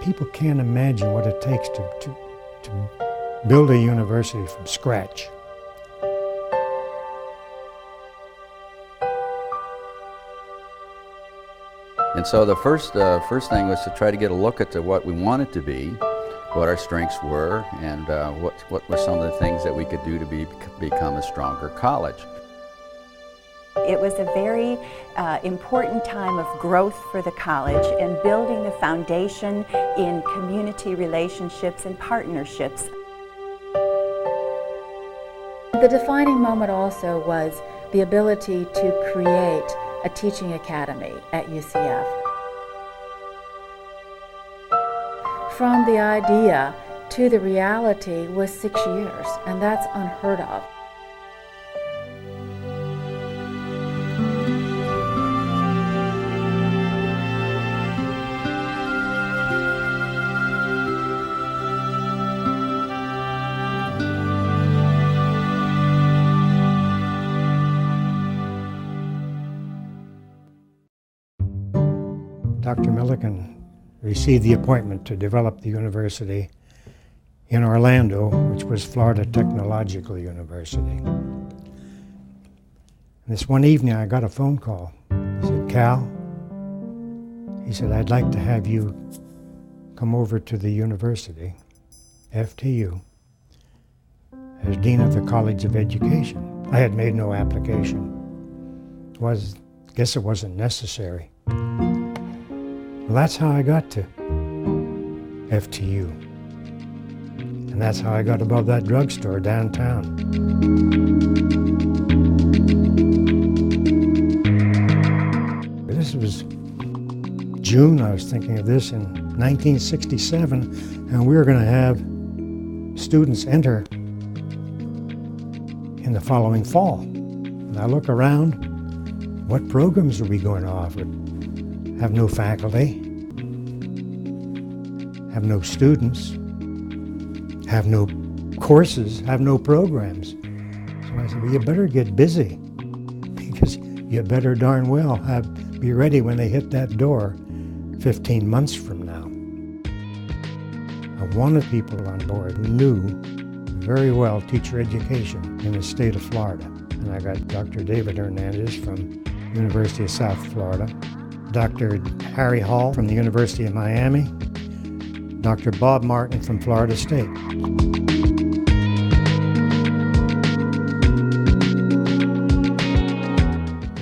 People can't imagine what it takes to build a university from scratch. And so the first thing was to try to get a look at what we wanted to be, what our strengths were, and what were some of the things that we could do to become a stronger college. It was a very important time of growth for the college and building the foundation in community relationships and partnerships. The defining moment also was the ability to create a teaching academy at UCF. From the idea to the reality was 6 years, and that's unheard of. Dr. Millikan received the appointment to develop the university in Orlando, which was Florida Technological University. And this one evening I got a phone call. He said, "Cal," he said, "I'd like to have you come over to the university, FTU, as Dean of the College of Education." I had made no application. Guess it wasn't necessary. Well, that's how I got to FTU. And that's how I got above that drugstore downtown. This was June, I was thinking of this, in 1967, and we were going to have students enter in the following fall. And I look around, what programs are we going to offer? Have no faculty, have no students, have no courses, have no programs. So I said, well, you better get busy, because you better darn well be ready when they hit that door 15 months from now. I wanted people on board who knew very well teacher education in the state of Florida. And I got Dr. David Hernandez from University of South Florida, Dr. Harry Hall from the University of Miami, Dr. Bob Martin from Florida State.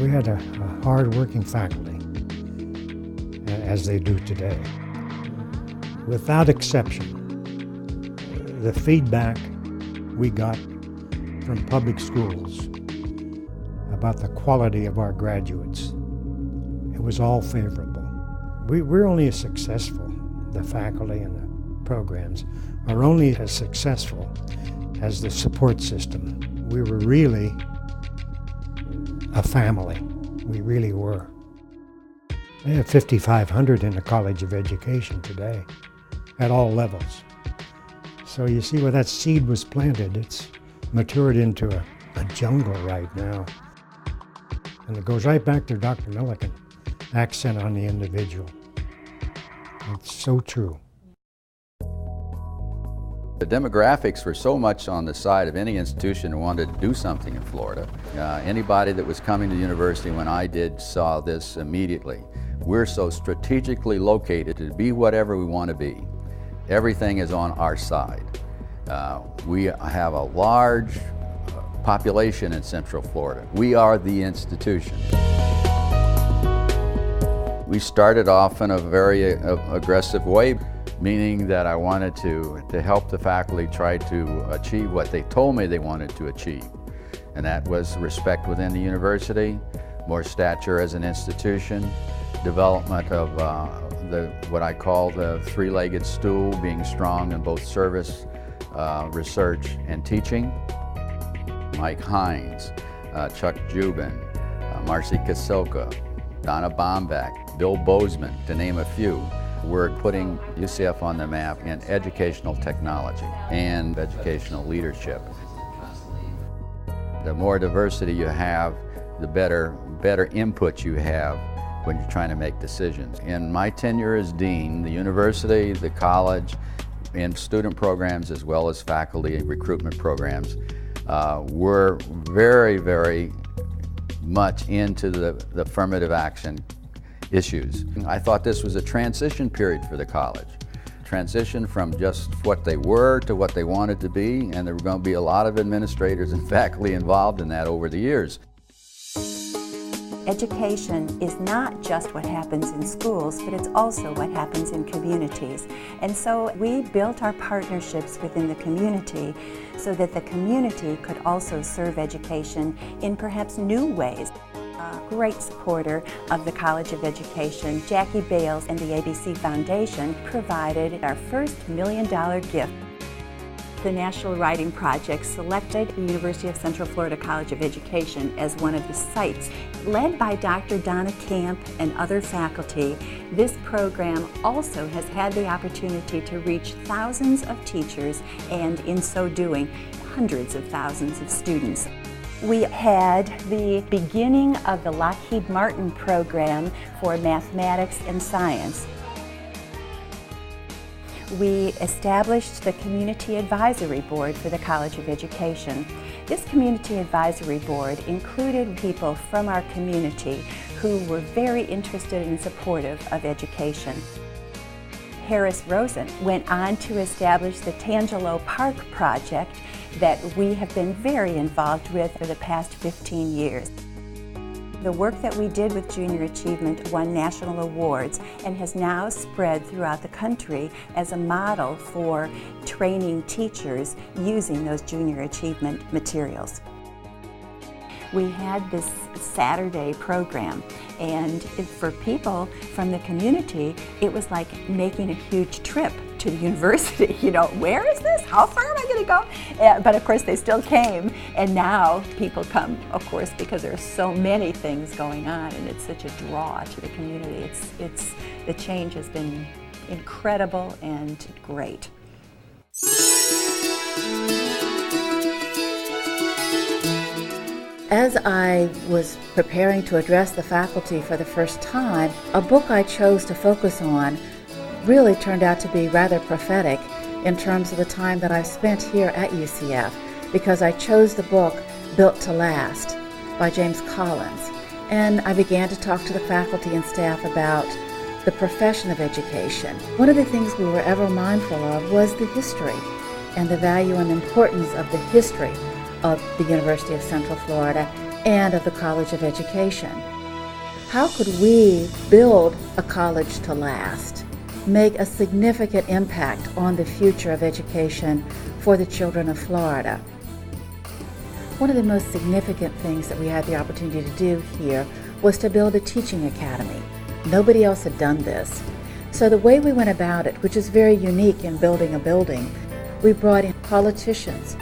We had a hard-working faculty, as they do today. Without exception, the feedback we got from public schools about the quality of our graduates, it was all favorable. We're only as successful, the faculty and the programs are only as successful as the support system. We were really a family. We really were. They have 5,500 in the College of Education today, at all levels. So you see where that seed was planted, it's matured into a jungle right now. And it goes right back to Dr. Millikan, accent on the individual. It's so true. The demographics were so much on the side of any institution who wanted to do something in Florida. Anybody that was coming to the university when I did saw this immediately. We're so strategically located to be whatever we want to be. Everything is on our side. We have a large population in Central Florida. We are the institution. We started off in a very aggressive way, meaning that I wanted to help the faculty try to achieve what they told me they wanted to achieve. And that was respect within the university, more stature as an institution, development of what I call the three-legged stool, being strong in both service, research, and teaching. Mike Hines, Chuck Jubin, Marcy Kasilka, Donna Bomback, Bill Bozeman, to name a few. We're putting UCF on the map in educational technology and educational leadership. The more diversity you have, the better input you have when you're trying to make decisions. In my tenure as dean, the university, the college, and student programs as well as faculty recruitment programs were very, very much into the affirmative action issues. I thought this was a transition period for the college. Transition from just what they were to what they wanted to be, and there were going to be a lot of administrators and faculty involved in that over the years. Education is not just what happens in schools, but it's also what happens in communities. And so we built our partnerships within the community so that the community could also serve education in perhaps new ways. A great supporter of the College of Education, Jackie Bales and the ABC Foundation provided our first $1 million gift. The National Writing Project selected the University of Central Florida College of Education as one of the sites. Led by Dr. Donna Camp and other faculty, this program also has had the opportunity to reach thousands of teachers and, in so doing, hundreds of thousands of students. We had the beginning of the Lockheed Martin program for mathematics and science. We established the Community Advisory Board for the College of Education. This Community Advisory Board included people from our community who were very interested and supportive of education. Harris Rosen went on to establish the Tangelo Park project that we have been very involved with for the past 15 years. The work that we did with Junior Achievement won national awards and has now spread throughout the country as a model for training teachers using those Junior Achievement materials. We had this Saturday program, and for people from the community, it was like making a huge trip to the university. You know, where is this? How far am I going to go? But of course they still came, and now people come, of course, because there are so many things going on, and it's such a draw to the community. The change has been incredible and great. As I was preparing to address the faculty for the first time, a book I chose to focus on really turned out to be rather prophetic in terms of the time that I've spent here at UCF, because I chose the book Built to Last by James Collins. And I began to talk to the faculty and staff about the profession of education. One of the things we were ever mindful of was the history and the value and importance of the history of the University of Central Florida and of the College of Education. How could we build a college to last, make a significant impact on the future of education for the children of Florida? One of the most significant things that we had the opportunity to do here was to build a teaching academy. Nobody else had done this. So the way we went about it, which is very unique in building a building, we brought in politicians,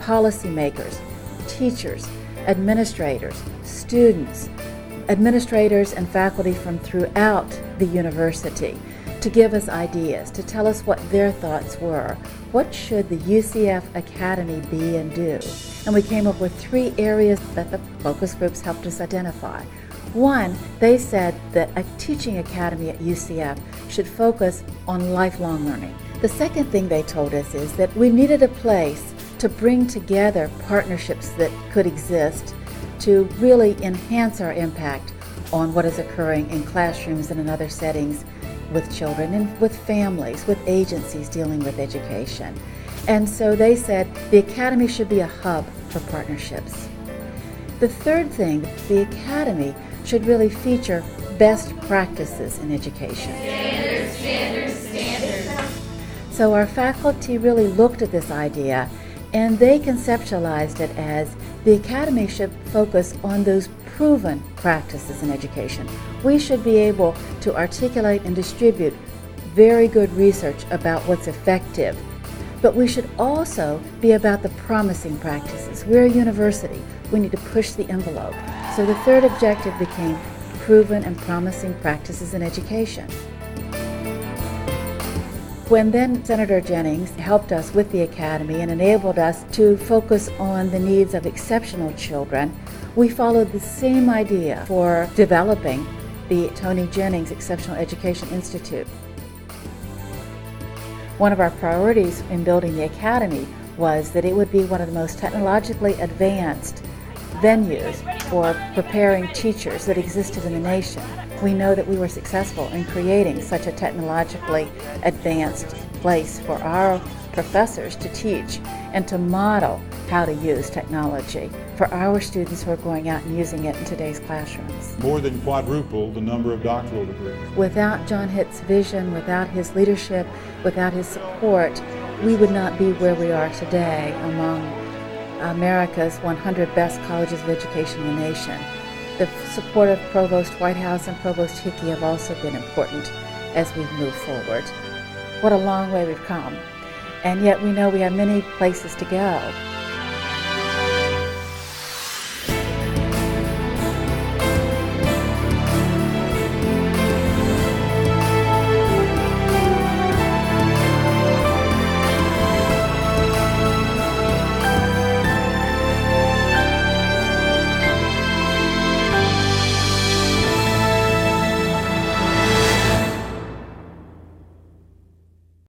policymakers, teachers, administrators, students, administrators and faculty from throughout the university to give us ideas, to tell us what their thoughts were. What should the UCF Academy be and do? And we came up with 3 areas that the focus groups helped us identify. One, they said that a teaching academy at UCF should focus on lifelong learning. The second thing they told us is that we needed a place to bring together partnerships that could exist to really enhance our impact on what is occurring in classrooms and in other settings with children and with families, with agencies dealing with education. And so they said the academy should be a hub for partnerships. The third thing, the academy should really feature best practices in education. Standards, standards, standards. So our faculty really looked at this idea and they conceptualized it as the academy should focus on those proven practices in education. We should be able to articulate and distribute very good research about what's effective, but we should also be about the promising practices. We're a university. We need to push the envelope. So the third objective became proven and promising practices in education. When then Senator Jennings helped us with the academy and enabled us to focus on the needs of exceptional children, we followed the same idea for developing the Tony Jennings Exceptional Education Institute. One of our priorities in building the Academy was that it would be one of the most technologically advanced venues for preparing teachers that existed in the nation. We know that we were successful in creating such a technologically advanced place for our professors to teach and to model how to use technology for our students who are going out and using it in today's classrooms. More than quadrupled the number of doctoral degrees. Without John Hitt's vision, without his leadership, without his support, we would not be where we are today among America's 100 best colleges of education in the nation. The support of Provost Whitehouse and Provost Hickey have also been important as we move forward. What a long way we've come. And yet we know we have many places to go.